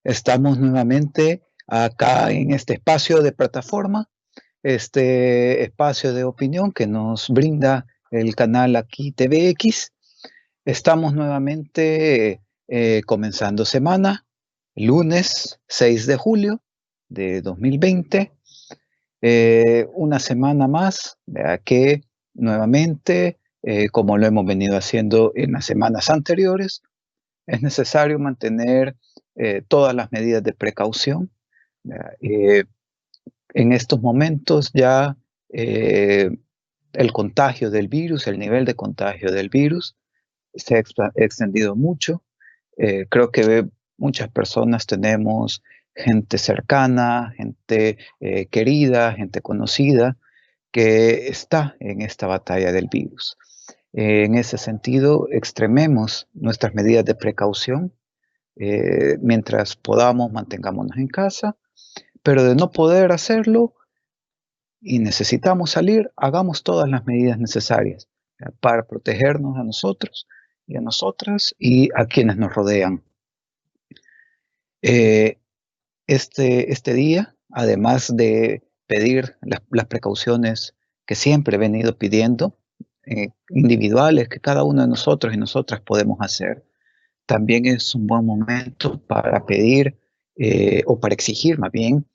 Estamos nuevamente acá en este espacio de plataforma, este espacio de opinión que nos brinda el canal aquí TVX. Estamos nuevamente comenzando semana, lunes 6 de julio de 2020. Una semana más que nuevamente, como lo hemos venido haciendo en las semanas anteriores, es necesario mantener todas las medidas de precaución. Eh, en estos momentos ya eh, el contagio del virus, el nivel de contagio del virus se ha extendido mucho. Creo que muchas personas tenemos gente cercana, gente querida, gente conocida que está en esta batalla del virus. En ese sentido, extrememos nuestras medidas de precaución. Mientras podamos, mantengámonos en casa, pero de no poder hacerlo y necesitamos salir, hagamos todas las medidas necesarias para protegernos a nosotros y a nosotras y a quienes nos rodean. Eh, este día, además de pedir las precauciones que siempre he venido pidiendo, individuales que cada uno de nosotros y nosotras podemos hacer, también es un buen momento para pedir o para exigir más bien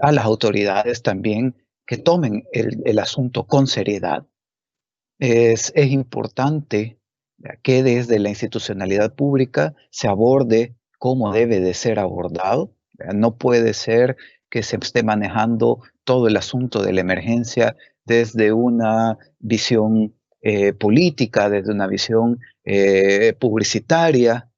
a las autoridades también que tomen el asunto con seriedad. Es importante que desde la institucionalidad pública se aborde cómo debe de ser abordado. No puede ser que se esté manejando todo el asunto de la emergencia desde una visión política, desde una visión publicitaria.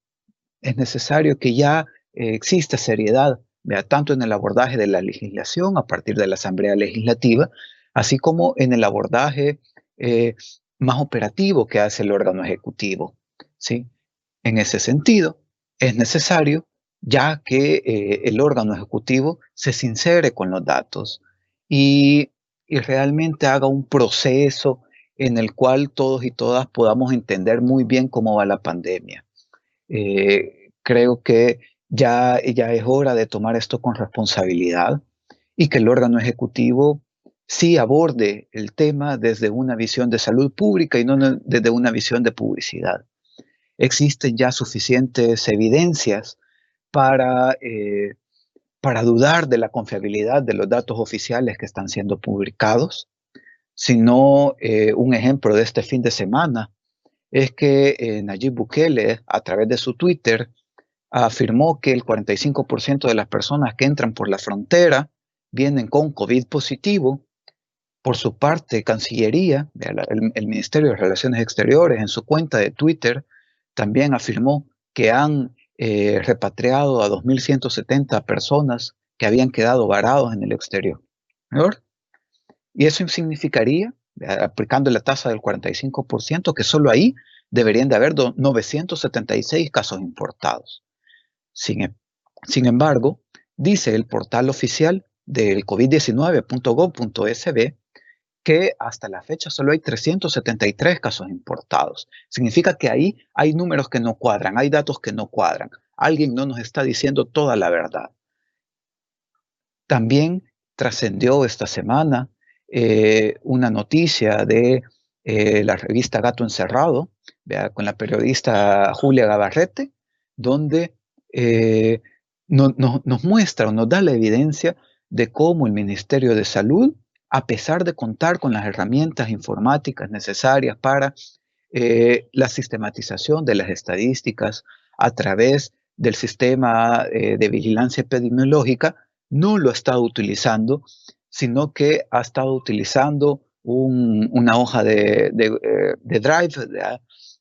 Es necesario que ya exista seriedad, tanto en el abordaje de la legislación a partir de la Asamblea Legislativa, así como en el abordaje eh, más operativo que hace el órgano ejecutivo, ¿sí? En ese sentido, es necesario ya que el órgano ejecutivo se sincere con los datos y, y realmente haga un proceso en el cual todos y todas podamos entender muy bien cómo va la pandemia. Creo que ya es hora de tomar esto con responsabilidad y que el órgano ejecutivo sí aborde el tema desde una visión de salud pública y no desde una visión de publicidad. Existen ya suficientes evidencias para, eh, para dudar de la confiabilidad de los datos oficiales que están siendo publicados, sino un ejemplo de este fin de semana es que Nayib Bukele, a través de su Twitter, afirmó que el 45% de las personas que entran por la frontera vienen con COVID positivo. Por su parte, Cancillería, el Ministerio de Relaciones Exteriores, en su cuenta de Twitter, también afirmó que han repatriado a 2.170 personas que habían quedado varados en el exterior. ¿Verdad? Y eso significaría, aplicando la tasa del 45%, que solo ahí deberían de haber 976 casos importados. Sin embargo, dice el portal oficial del covid19.gov.sb que hasta la fecha solo hay 373 casos importados. Significa que ahí hay números que no cuadran, hay datos que no cuadran. Alguien no nos está diciendo toda la verdad. También trascendió esta semana una noticia de la revista Gato Encerrado, con la periodista Julia Gabarrete, donde nos muestra o nos da la evidencia de cómo el Ministerio de Salud, a pesar de contar con las herramientas informáticas necesarias para la sistematización de las estadísticas a través del sistema de vigilancia epidemiológica, no lo ha estado utilizando, sino que ha estado utilizando una hoja de Drive,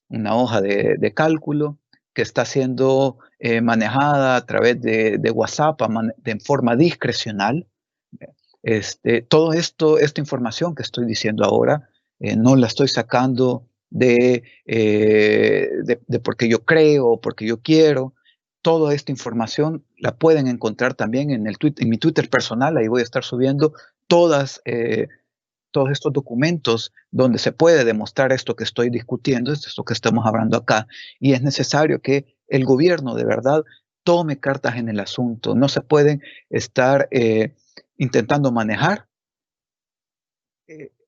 una hoja de cálculo que está siendo manejada a través de WhatsApp de forma discrecional. Todo esto, esta información que estoy diciendo ahora, no la estoy sacando de porque yo creo o porque yo quiero. Toda esta información la pueden encontrar también en mi Twitter personal. Ahí voy a estar subiendo todos estos documentos donde se puede demostrar esto que estoy discutiendo, esto que estamos hablando acá. Y es necesario que el gobierno de verdad tome cartas en el asunto. No se pueden estar intentando manejar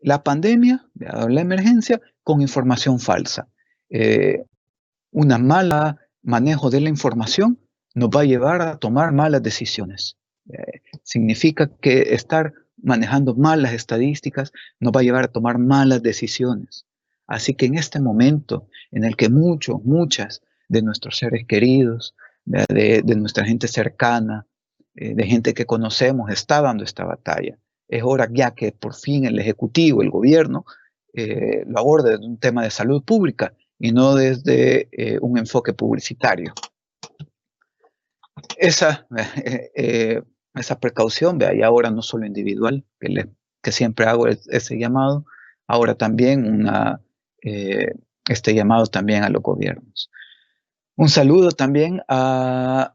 la pandemia, la emergencia, con información falsa. Eh, una mala manejo de la información nos va a llevar a tomar malas decisiones. Significa que estar manejando malas estadísticas nos va a llevar a tomar malas decisiones. Así que en este momento en el que muchas de nuestros seres queridos, de nuestra gente cercana, de gente que conocemos, está dando esta batalla, es hora ya que por fin el Ejecutivo, el gobierno, lo aborde desde un tema de salud pública y no desde un enfoque publicitario. Esa, esa precaución, vea, y ahora no solo individual, que siempre hago ese llamado, ahora también este llamado también a los gobiernos. Un saludo también a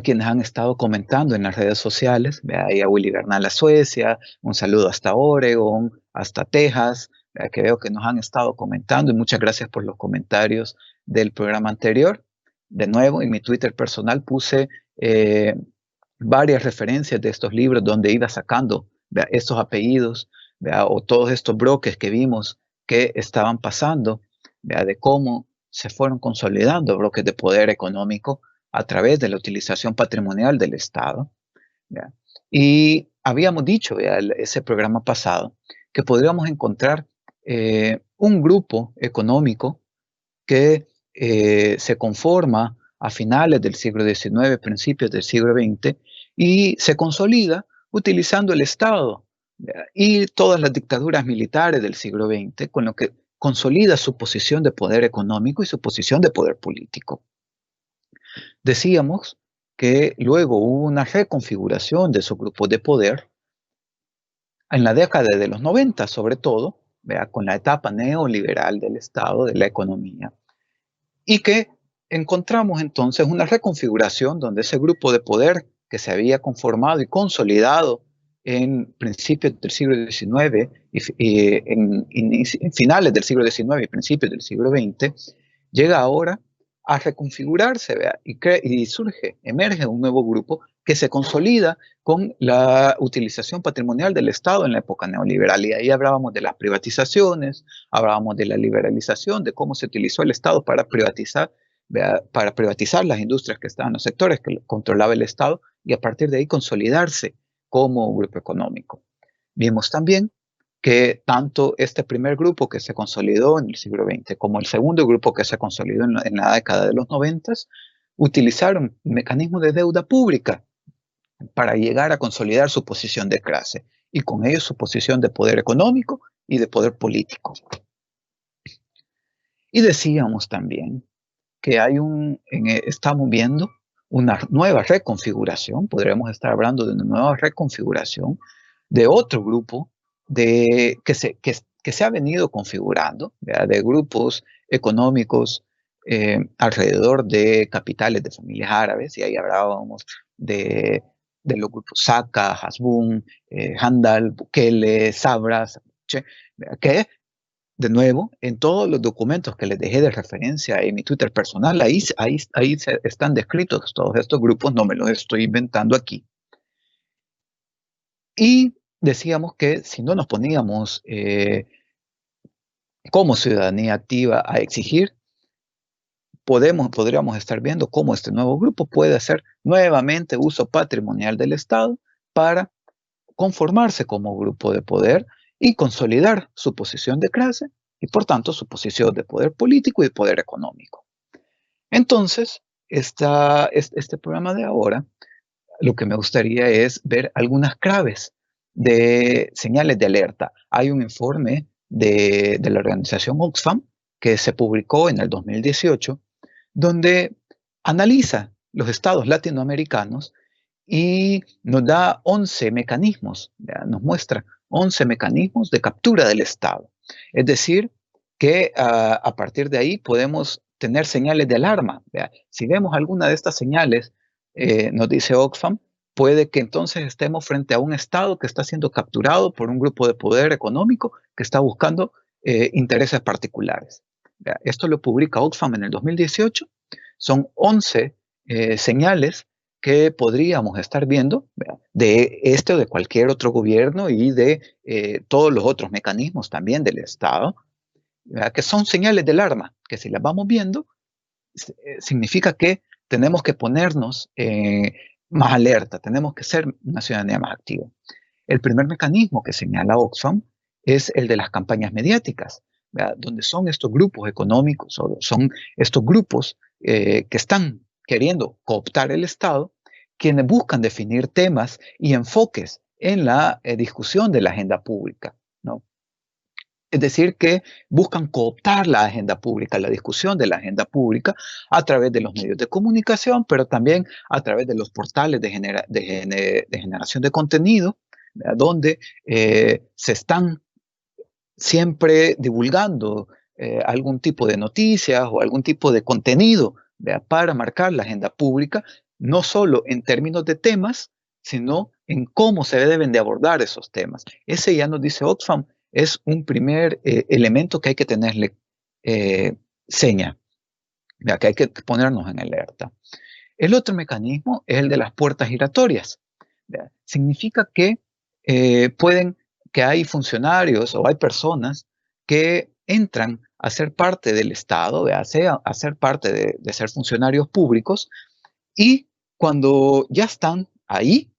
quienes han estado comentando en las redes sociales, vea, ahí a Willy Bernal a Suecia, un saludo hasta Oregon, hasta Texas, vea, que veo que nos han estado comentando, y muchas gracias por los comentarios del programa anterior. De nuevo, en mi Twitter personal puse varias referencias de estos libros donde iba sacando, vea, estos apellidos, vea, o todos estos bloques que vimos que estaban pasando, vea, de cómo se fueron consolidando bloques de poder económico a través de la utilización patrimonial del Estado. ¿Ya? Y habíamos dicho ese programa pasado que podríamos encontrar un grupo económico que se conforma a finales del siglo XIX, principios del siglo XX, y se consolida utilizando el Estado, ¿ya? Y todas las dictaduras militares del siglo XX, con lo que consolida su posición de poder económico y su posición de poder político. Decíamos que luego hubo una reconfiguración de esos grupos de poder en la década de los 90, sobre todo, vea, con la etapa neoliberal del Estado, de la economía, y que encontramos entonces una reconfiguración donde ese grupo de poder que se había conformado y consolidado en principios del siglo XIX y en finales del siglo XIX y principios del siglo XX, llega ahora a reconfigurarse, ¿vea? Y surge, emerge un nuevo grupo que se consolida con la utilización patrimonial del Estado en la época neoliberal. Y ahí hablábamos de las privatizaciones, hablábamos de la liberalización, de cómo se utilizó el Estado para privatizar, ¿vea? Para privatizar las industrias que estaban en los sectores que controlaba el Estado y a partir de ahí consolidarse como grupo económico. Vimos también que tanto este primer grupo que se consolidó en el siglo XX como el segundo grupo que se consolidó en la década de los 90 utilizaron mecanismos de deuda pública para llegar a consolidar su posición de clase y con ello su posición de poder económico y de poder político. Y decíamos también que estamos viendo una nueva reconfiguración, podríamos estar hablando de una nueva reconfiguración de otro grupo que se ha venido configurando, ¿verdad? De grupos económicos alrededor de capitales de familias árabes, y ahí hablábamos de los grupos Saca, Hasbun, Handal, Bukele, Sabra, que de nuevo, en todos los documentos que les dejé de referencia en mi Twitter personal, ahí están descritos todos estos grupos, no me los estoy inventando aquí. Y decíamos que si no nos poníamos como ciudadanía activa a exigir, podríamos estar viendo cómo este nuevo grupo puede hacer nuevamente uso patrimonial del Estado para conformarse como grupo de poder y consolidar su posición de clase y por tanto su posición de poder político y de poder económico. Entonces, este programa de ahora, lo que me gustaría es ver algunas claves de señales de alerta. Hay un informe de la organización Oxfam que se publicó en el 2018, donde analiza los estados latinoamericanos y nos da 11 mecanismos, ¿ya? Nos muestra 11 mecanismos de captura del Estado. Es decir, que a partir de ahí podemos tener señales de alarma, ¿ya? Si vemos alguna de estas señales, nos dice Oxfam, puede que entonces estemos frente a un Estado que está siendo capturado por un grupo de poder económico que está buscando intereses particulares. ¿Ya? Esto lo publica Oxfam en el 2018. Son 11 señales que podríamos estar viendo, ¿verdad?, de este o de cualquier otro gobierno y de todos los otros mecanismos también del Estado, ¿verdad?, que son señales de alarma, que si las vamos viendo, significa que tenemos que ponernos más alerta, tenemos que ser una ciudadanía más activa. El primer mecanismo que señala Oxfam es el de las campañas mediáticas, ¿verdad?, donde son estos grupos económicos o son estos grupos que están queriendo cooptar el Estado, quienes buscan definir temas y enfoques en la discusión de la agenda pública, ¿no? Es decir, que buscan cooptar la agenda pública, la discusión de la agenda pública a través de los medios de comunicación, pero también a través de los portales de generación de contenido, ¿verdad?, donde se están siempre divulgando algún tipo de noticias o algún tipo de contenido, ¿verdad?, para marcar la agenda pública, no solo en términos de temas, sino en cómo se deben de abordar esos temas. Ese, ya nos dice Oxfam, es un primer elemento que hay que tenerle seña, ¿verdad?, que hay que ponernos en alerta. El otro mecanismo es el de las puertas giratorias, ¿verdad? Significa que pueden, que hay funcionarios o hay personas que entran a ser parte del Estado, ¿verdad?, a ser parte de ser funcionarios públicos, y cuando ya están ahí,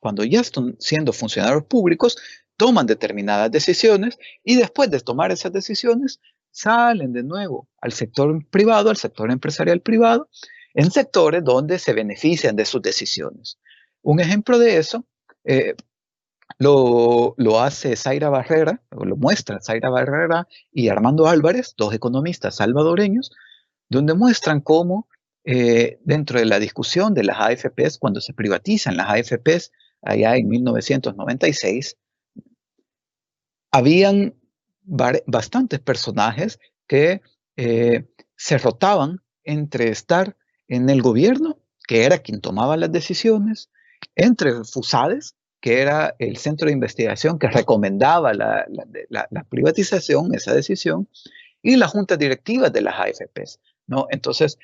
cuando ya están siendo funcionarios públicos, toman determinadas decisiones y después de tomar esas decisiones salen de nuevo al sector privado, al sector empresarial privado, en sectores donde se benefician de sus decisiones. Un ejemplo de eso lo hace Zaira Barrera, o lo muestra Zaira Barrera y Armando Álvarez, dos economistas salvadoreños, donde muestran cómo dentro de la discusión de las AFPs, cuando se privatizan las AFPs allá en 1996, habían bastantes personajes que se rotaban entre estar en el gobierno, que era quien tomaba las decisiones, entre FUSADES, que era el centro de investigación que recomendaba la privatización, esa decisión, y las juntas directivas de las AFPs, ¿no? Entonces,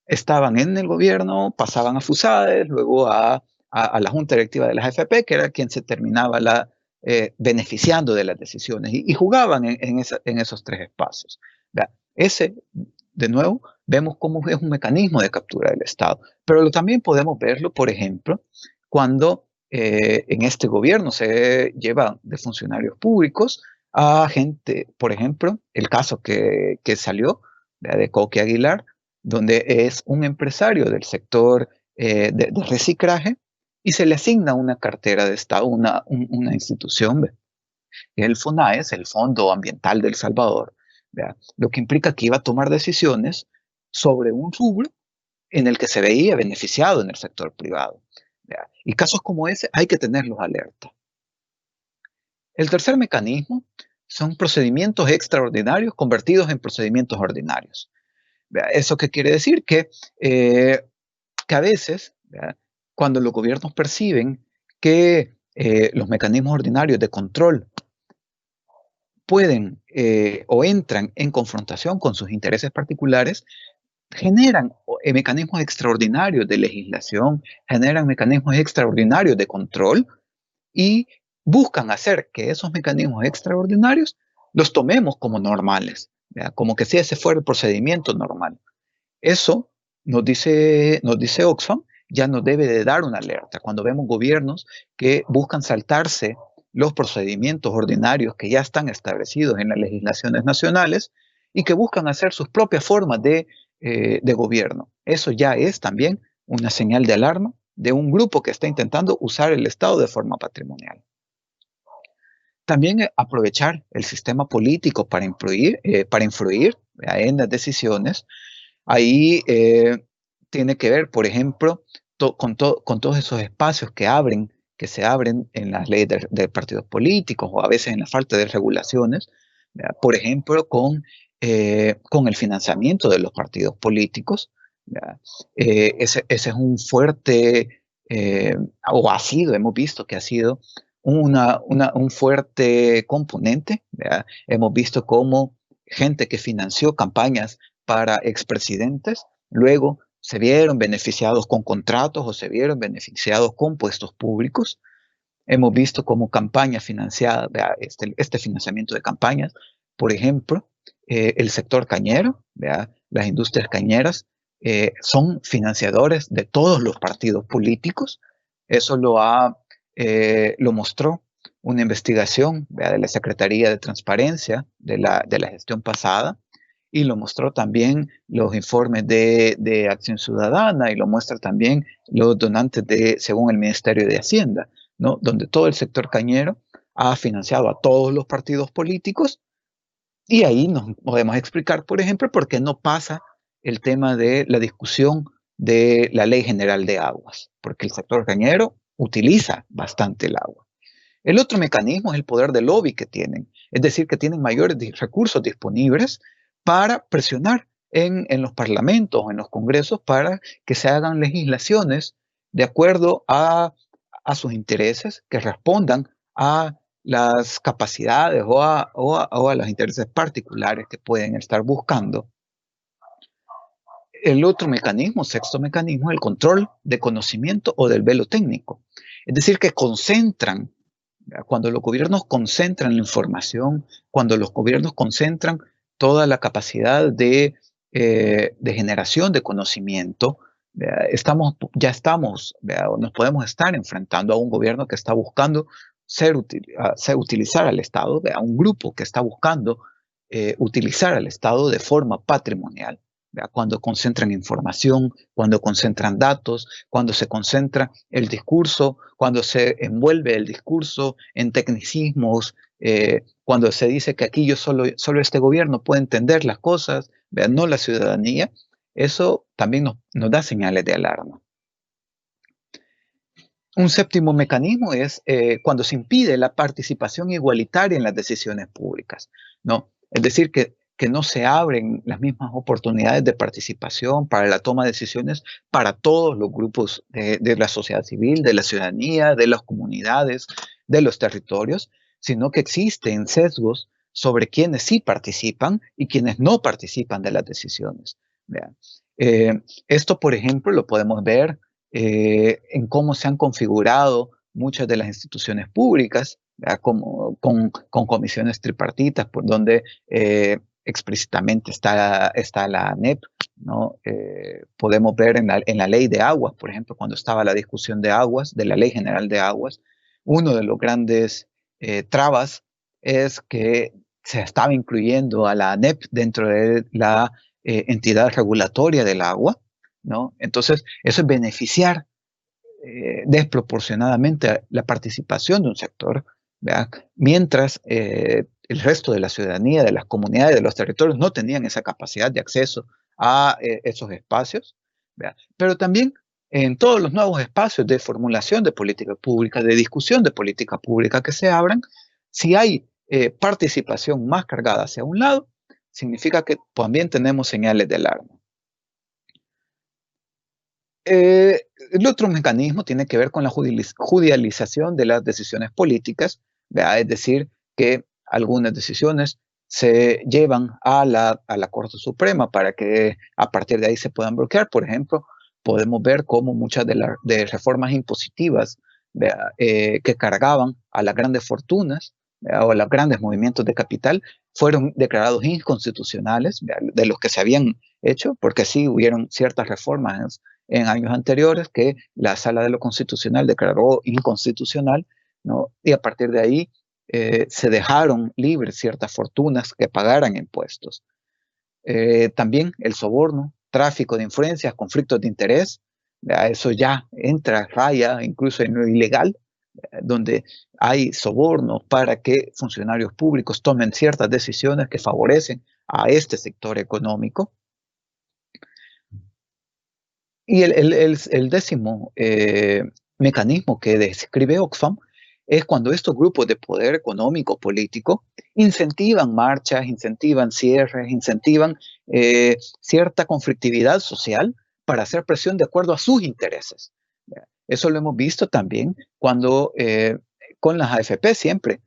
estaban en el gobierno, pasaban a FUSADES, luego a la junta directiva de las AFP, que era quien se terminaba beneficiando de las decisiones, y jugaban en esos tres espacios. ¿Verdad? Ese, de nuevo, vemos cómo es un mecanismo de captura del Estado, pero también podemos verlo, por ejemplo, cuando en este gobierno se llevan de funcionarios públicos a gente, por ejemplo, el caso que salió, ¿verdad?, de Coque Aguilar, donde es un empresario del sector de reciclaje y se le asigna una cartera de Estado, una institución, ¿ve?, el FONAES, el Fondo Ambiental del Salvador, ¿verdad?, lo que implica que iba a tomar decisiones sobre un rubro en el que se veía beneficiado en el sector privado, ¿verdad? Y casos como ese hay que tenerlos alerta. El tercer mecanismo son procedimientos extraordinarios convertidos en procedimientos ordinarios. ¿Verdad? ¿Eso qué quiere decir? Que a veces, ¿verdad?, cuando los gobiernos perciben que los mecanismos ordinarios de control pueden o entran en confrontación con sus intereses particulares, generan mecanismos extraordinarios de legislación, generan mecanismos extraordinarios de control y buscan hacer que esos mecanismos extraordinarios los tomemos como normales, ¿verdad?, como que si ese fuera el procedimiento normal. Eso nos dice Oxfam, ya nos debe de dar una alerta cuando vemos gobiernos que buscan saltarse los procedimientos ordinarios que ya están establecidos en las legislaciones nacionales y que buscan hacer sus propias formas de gobierno. Eso ya es también una señal de alarma de un grupo que está intentando usar el Estado de forma patrimonial. También aprovechar el sistema político para influir en las decisiones. Ahí tiene que ver, por ejemplo, con todos esos espacios que se abren en las leyes de partidos políticos o a veces en la falta de regulaciones, ¿verdad?, por ejemplo, con el financiamiento de los partidos políticos, ¿verdad? Ese es un fuerte, o ha sido, hemos visto que ha sido un fuerte componente, ¿verdad? Hemos visto cómo gente que financió campañas para expresidentes, luego se vieron beneficiados con contratos o se vieron beneficiados con puestos públicos. Hemos visto cómo campañas financiadas, este financiamiento de campañas, por ejemplo, el sector cañero, las industrias cañeras, son financiadores de todos los partidos políticos. Eso lo mostró una investigación de la Secretaría de Transparencia de la gestión pasada, y lo mostró también los informes de Acción Ciudadana, y lo muestra también los donantes según el Ministerio de Hacienda, ¿no? Donde todo el sector cañero ha financiado a todos los partidos políticos, y ahí nos podemos explicar, por ejemplo, por qué no pasa el tema de la discusión de la Ley General de Aguas, porque el sector cañero utiliza bastante el agua. El otro mecanismo es el poder de lobby que tienen, es decir, que tienen mayores recursos disponibles para presionar en los parlamentos o en los congresos para que se hagan legislaciones de acuerdo a sus intereses, que respondan a las capacidades o a los intereses particulares que pueden estar buscando. El otro mecanismo, sexto mecanismo, es el control de conocimiento o del velo técnico. Es decir, que concentran, cuando los gobiernos concentran la información, cuando los gobiernos concentran toda la capacidad de generación de conocimiento, nos podemos estar enfrentando a un gobierno que está buscando utilizar al Estado, a un grupo que está buscando utilizar al Estado de forma patrimonial. Cuando concentran información, cuando concentran datos, cuando se concentra el discurso, cuando se envuelve el discurso en tecnicismos, cuando se dice que aquí solo este gobierno puede entender las cosas, no la ciudadanía, eso también nos da señales de alarma. Un séptimo mecanismo es cuando se impide la participación igualitaria en las decisiones públicas, ¿no? Es decir, que no se abren las mismas oportunidades de participación para la toma de decisiones para todos los grupos de la sociedad civil, de la ciudadanía, de las comunidades, de los territorios, sino que existen sesgos sobre quienes sí participan y quienes no participan de las decisiones. Esto, por ejemplo, lo podemos ver en cómo se han configurado muchas de las instituciones públicas, como, con comisiones tripartitas, por donde explícitamente está la ANEP, ¿no? Podemos ver en la ley de aguas, por ejemplo, cuando estaba la discusión de aguas, de la Ley General de Aguas, uno de los grandes trabas es que se estaba incluyendo a la ANEP dentro de la entidad regulatoria del agua, ¿no? Entonces, eso es beneficiar desproporcionadamente la participación de un sector, ¿verdad? Mientras el resto de la ciudadanía, de las comunidades, de los territorios no tenían esa capacidad de acceso a esos espacios, ¿verdad? Pero también en todos los nuevos espacios de formulación de política pública, de discusión de política pública que se abran, si hay participación más cargada hacia un lado, significa que también tenemos señales de alarma. El otro mecanismo tiene que ver con la judicialización de las decisiones políticas, ¿verdad? Es decir, que algunas decisiones se llevan a la Corte Suprema para que a partir de ahí se puedan bloquear. Por ejemplo, podemos ver cómo muchas de reformas impositivas, que cargaban a las grandes fortunas, o a los grandes movimientos de capital fueron declarados inconstitucionales, de los que se habían hecho, porque sí hubieron ciertas reformas en años anteriores que la Sala de lo Constitucional declaró inconstitucional, ¿no? Y a partir de ahí se dejaron libres ciertas fortunas que pagaran impuestos. También el soborno, tráfico de influencias, conflictos de interés, eso ya entra, raya incluso en lo ilegal, donde hay soborno para que funcionarios públicos tomen ciertas decisiones que favorecen a este sector económico. Y el décimo mecanismo que describe Oxfam es cuando estos grupos de poder económico político incentivan marchas, incentivan cierres, incentivan cierta conflictividad social para hacer presión de acuerdo a sus intereses. Eso lo hemos visto también cuando con las AFP siempre,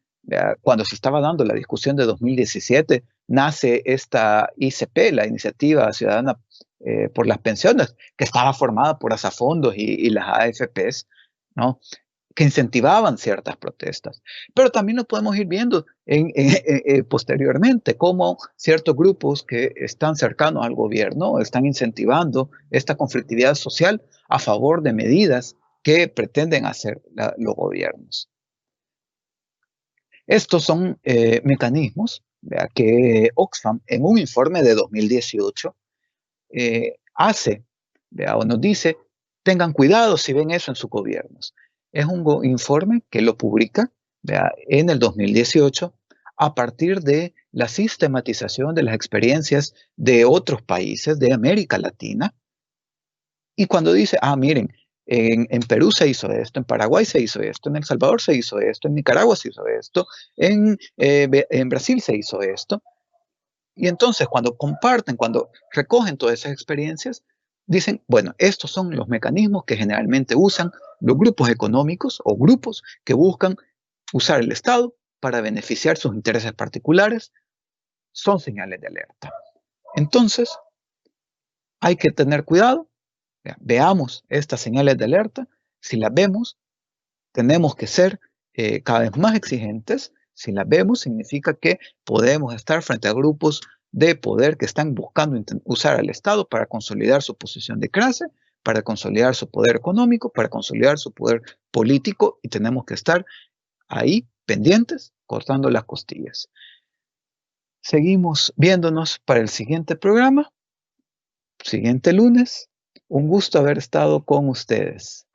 cuando se estaba dando la discusión de 2017 nace esta ICP, la Iniciativa Ciudadana por las Pensiones, que estaba formada por Asafondos y las AFPs, ¿no? Que incentivaban ciertas protestas. Pero también lo podemos ir viendo posteriormente, cómo ciertos grupos que están cercanos al gobierno están incentivando esta conflictividad social a favor de medidas que pretenden hacer los gobiernos. Estos son mecanismos, ¿verdad?, que Oxfam en un informe de 2018 hace, ¿verdad?, o nos dice, tengan cuidado si ven eso en sus gobiernos. Es un informe que lo publica, ¿verdad?, en el 2018 a partir de la sistematización de las experiencias de otros países de América Latina. Y cuando dice, miren, en Perú se hizo esto, en Paraguay se hizo esto, en El Salvador se hizo esto, en Nicaragua se hizo esto, en Brasil se hizo esto. Y entonces cuando comparten, cuando recogen todas esas experiencias, dicen, bueno, estos son los mecanismos que generalmente usan los grupos económicos o grupos que buscan usar el Estado para beneficiar sus intereses particulares, son señales de alerta. Entonces, hay que tener cuidado. Veamos estas señales de alerta. Si las vemos, tenemos que ser cada vez más exigentes. Si las vemos, significa que podemos estar frente a grupos de poder que están buscando usar al Estado para consolidar su posición de clase, para consolidar su poder económico, para consolidar su poder político, y tenemos que estar ahí pendientes, cortando las costillas. Seguimos viéndonos para el siguiente programa, siguiente lunes. Un gusto haber estado con ustedes.